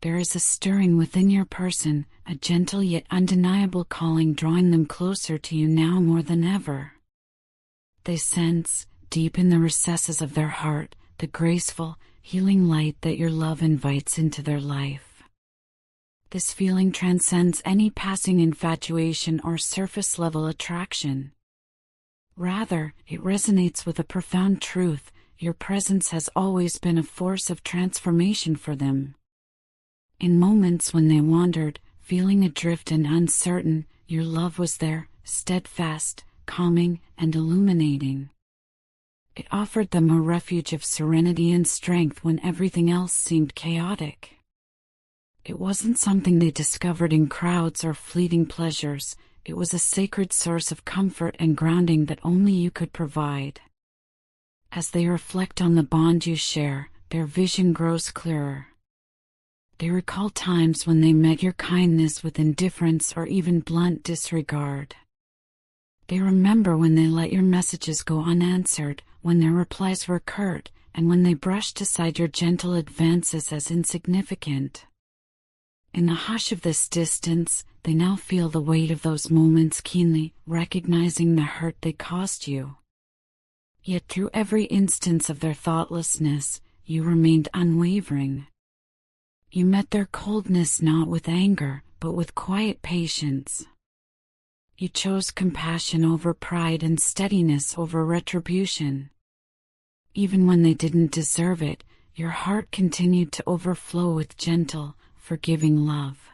There is a stirring within your person, a gentle yet undeniable calling drawing them closer to you now more than ever. They sense, deep in the recesses of their heart, the graceful, healing light that your love invites into their life. This feeling transcends any passing infatuation or surface-level attraction. Rather, it resonates with a profound truth: your presence has always been a force of transformation for them. In moments when they wandered, feeling adrift and uncertain, your love was there, steadfast, calming, and illuminating. It offered them a refuge of serenity and strength when everything else seemed chaotic. It wasn't something they discovered in crowds or fleeting pleasures. It was a sacred source of comfort and grounding that only you could provide. As they reflect on the bond you share, their vision grows clearer. They recall times when they met your kindness with indifference or even blunt disregard. They remember when they let your messages go unanswered, when their replies were curt, and when they brushed aside your gentle advances as insignificant. In the hush of this distance, they now feel the weight of those moments keenly, recognizing the hurt they caused you. Yet through every instance of their thoughtlessness, you remained unwavering. You met their coldness not with anger, but with quiet patience. You chose compassion over pride and steadiness over retribution. Even when they didn't deserve it, your heart continued to overflow with gentle, forgiving love.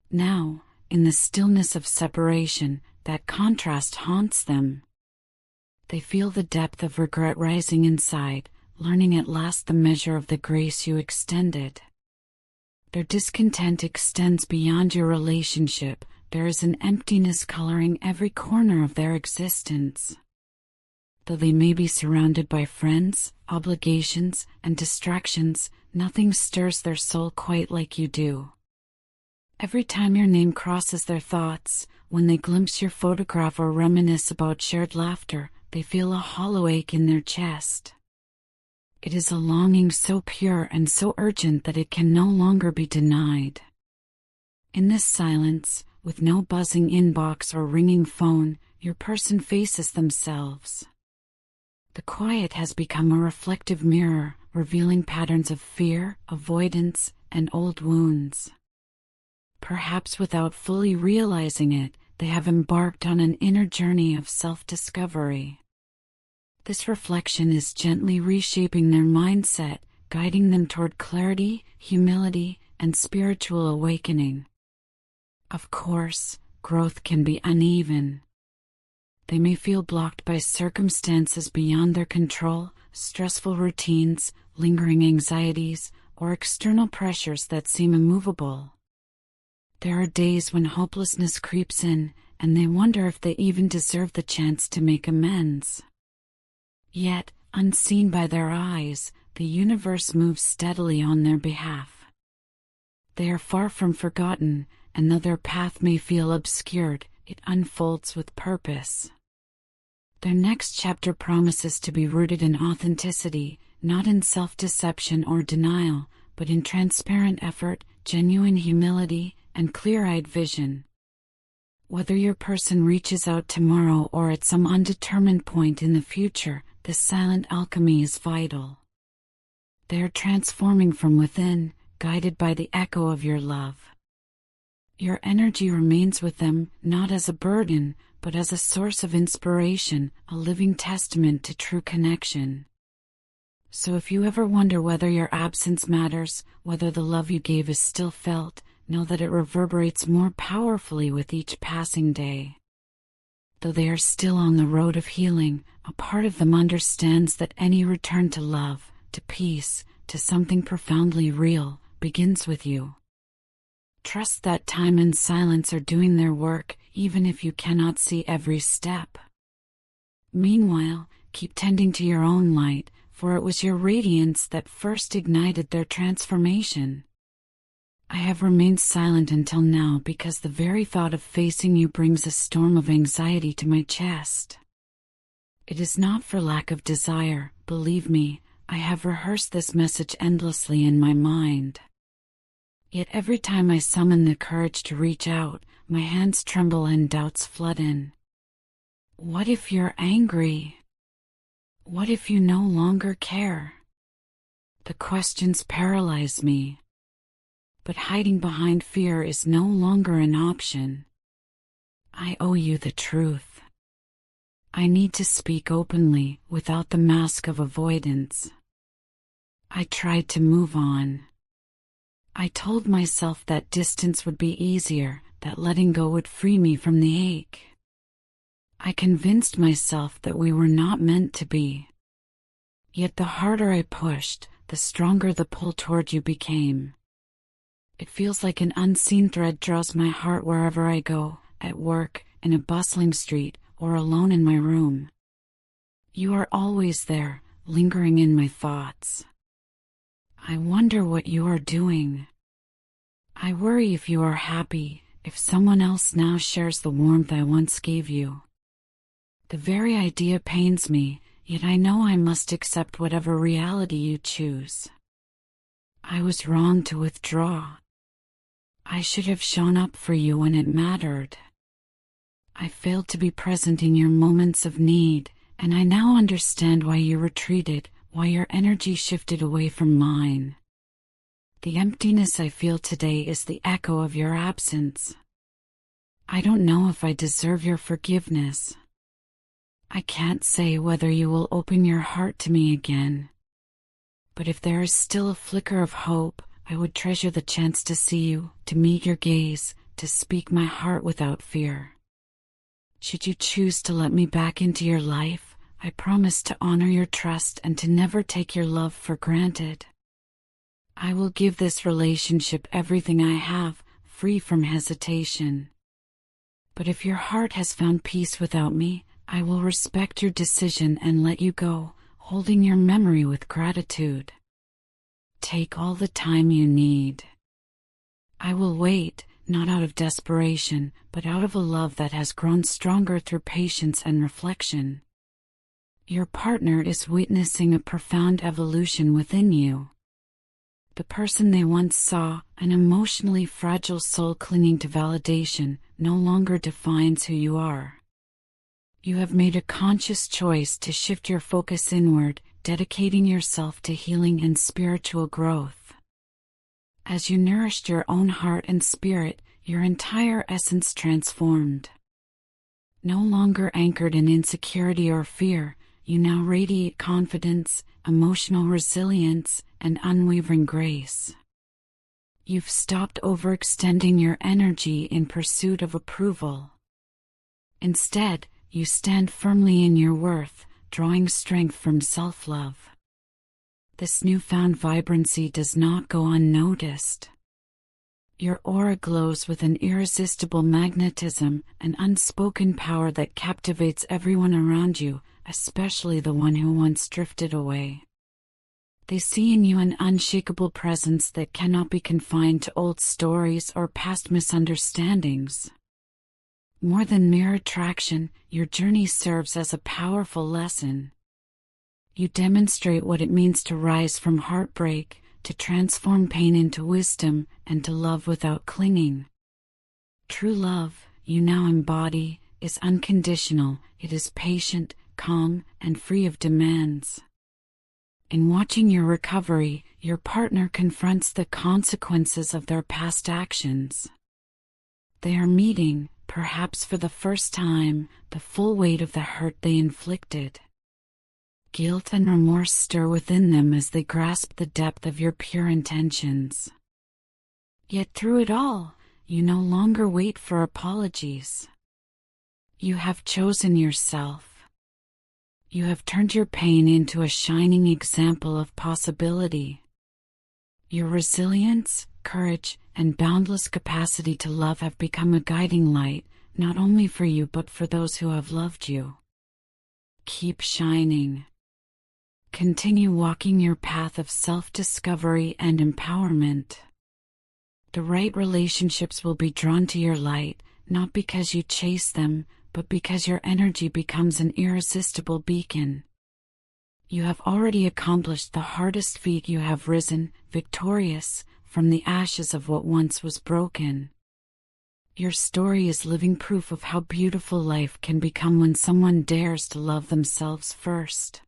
Now, in the stillness of separation, that contrast haunts them. They feel the depth of regret rising inside, learning at last the measure of the grace you extended. Their discontent extends beyond your relationship. There is an emptiness coloring every corner of their existence. Though they may be surrounded by friends, obligations, and distractions, nothing stirs their soul quite like you do. Every time your name crosses their thoughts, when they glimpse your photograph or reminisce about shared laughter, they feel a hollow ache in their chest. It is a longing so pure and so urgent that it can no longer be denied. In this silence, with no buzzing inbox or ringing phone, your person faces themselves. The quiet has become a reflective mirror, revealing patterns of fear, avoidance, and old wounds. Perhaps without fully realizing it, they have embarked on an inner journey of self-discovery. This reflection is gently reshaping their mindset, guiding them toward clarity, humility, and spiritual awakening. Of course, growth can be uneven. They may feel blocked by circumstances beyond their control, stressful routines, lingering anxieties, or external pressures that seem immovable. There are days when hopelessness creeps in, and they wonder if they even deserve the chance to make amends. Yet, unseen by their eyes, the universe moves steadily on their behalf. They are far from forgotten, and though their path may feel obscured, it unfolds with purpose. Their next chapter promises to be rooted in authenticity, not in self-deception or denial, but in transparent effort, genuine humility, and clear-eyed vision. Whether your person reaches out tomorrow or at some undetermined point in the future, this silent alchemy is vital. They are transforming from within, guided by the echo of your love. Your energy remains with them, not as a burden, but as a source of inspiration, a living testament to true connection. So if you ever wonder whether your absence matters, whether the love you gave is still felt, know that it reverberates more powerfully with each passing day. Though they are still on the road of healing, a part of them understands that any return to love, to peace, to something profoundly real, begins with you. Trust that time and silence are doing their work, even if you cannot see every step. Meanwhile, keep tending to your own light, for it was your radiance that first ignited their transformation. I have remained silent until now because the very thought of facing you brings a storm of anxiety to my chest. It is not for lack of desire, believe me, I have rehearsed this message endlessly in my mind. Yet every time I summon the courage to reach out, my hands tremble and doubts flood in. What if you're angry? What if you no longer care? The questions paralyze me. But hiding behind fear is no longer an option. I owe you the truth. I need to speak openly, without the mask of avoidance. I tried to move on. I told myself that distance would be easier, that letting go would free me from the ache. I convinced myself that we were not meant to be. Yet the harder I pushed, the stronger the pull toward you became. It feels like an unseen thread draws my heart wherever I go, at work, in a bustling street, or alone in my room. You are always there, lingering in my thoughts. I wonder what you are doing. I worry if you are happy, if someone else now shares the warmth I once gave you. The very idea pains me, yet I know I must accept whatever reality you choose. I was wrong to withdraw. I should have shown up for you when it mattered. I failed to be present in your moments of need, and I now understand why you retreated, why your energy shifted away from mine. The emptiness I feel today is the echo of your absence. I don't know if I deserve your forgiveness. I can't say whether you will open your heart to me again. But if there is still a flicker of hope, I would treasure the chance to see you, to meet your gaze, to speak my heart without fear. Should you choose to let me back into your life, I promise to honor your trust and to never take your love for granted. I will give this relationship everything I have, free from hesitation. But if your heart has found peace without me, I will respect your decision and let you go, holding your memory with gratitude. Take all the time you need. I will wait, not out of desperation, but out of a love that has grown stronger through patience and reflection. Your partner is witnessing a profound evolution within you. The person they once saw, an emotionally fragile soul clinging to validation, no longer defines who you are. You have made a conscious choice to shift your focus inward, dedicating yourself to healing and spiritual growth. As you nourished your own heart and spirit, your entire essence transformed. No longer anchored in insecurity or fear, you now radiate confidence, emotional resilience, and unwavering grace. You've stopped overextending your energy in pursuit of approval. Instead, you stand firmly in your worth, drawing strength from self-love. This newfound vibrancy does not go unnoticed. Your aura glows with an irresistible magnetism, an unspoken power that captivates everyone around you, especially the one who once drifted away. They see in you an unshakable presence that cannot be confined to old stories or past misunderstandings. More than mere attraction, your journey serves as a powerful lesson. You demonstrate what it means to rise from heartbreak, to transform pain into wisdom, and to love without clinging. True love, you now embody, is unconditional, it is patient, calm, and free of demands. In watching your recovery, your partner confronts the consequences of their past actions. They are meeting, perhaps for the first time, the full weight of the hurt they inflicted. Guilt and remorse stir within them as they grasp the depth of your pure intentions. Yet through it all, you no longer wait for apologies. You have chosen yourself. You have turned your pain into a shining example of possibility. Your resilience, courage, and boundless capacity to love have become a guiding light, not only for you but for those who have loved you. Keep shining. Continue walking your path of self-discovery and empowerment. The right relationships will be drawn to your light, not because you chase them, but because your energy becomes an irresistible beacon. You have already accomplished the hardest feat. You have risen, victorious, from the ashes of what once was broken. Your story is living proof of how beautiful life can become when someone dares to love themselves first.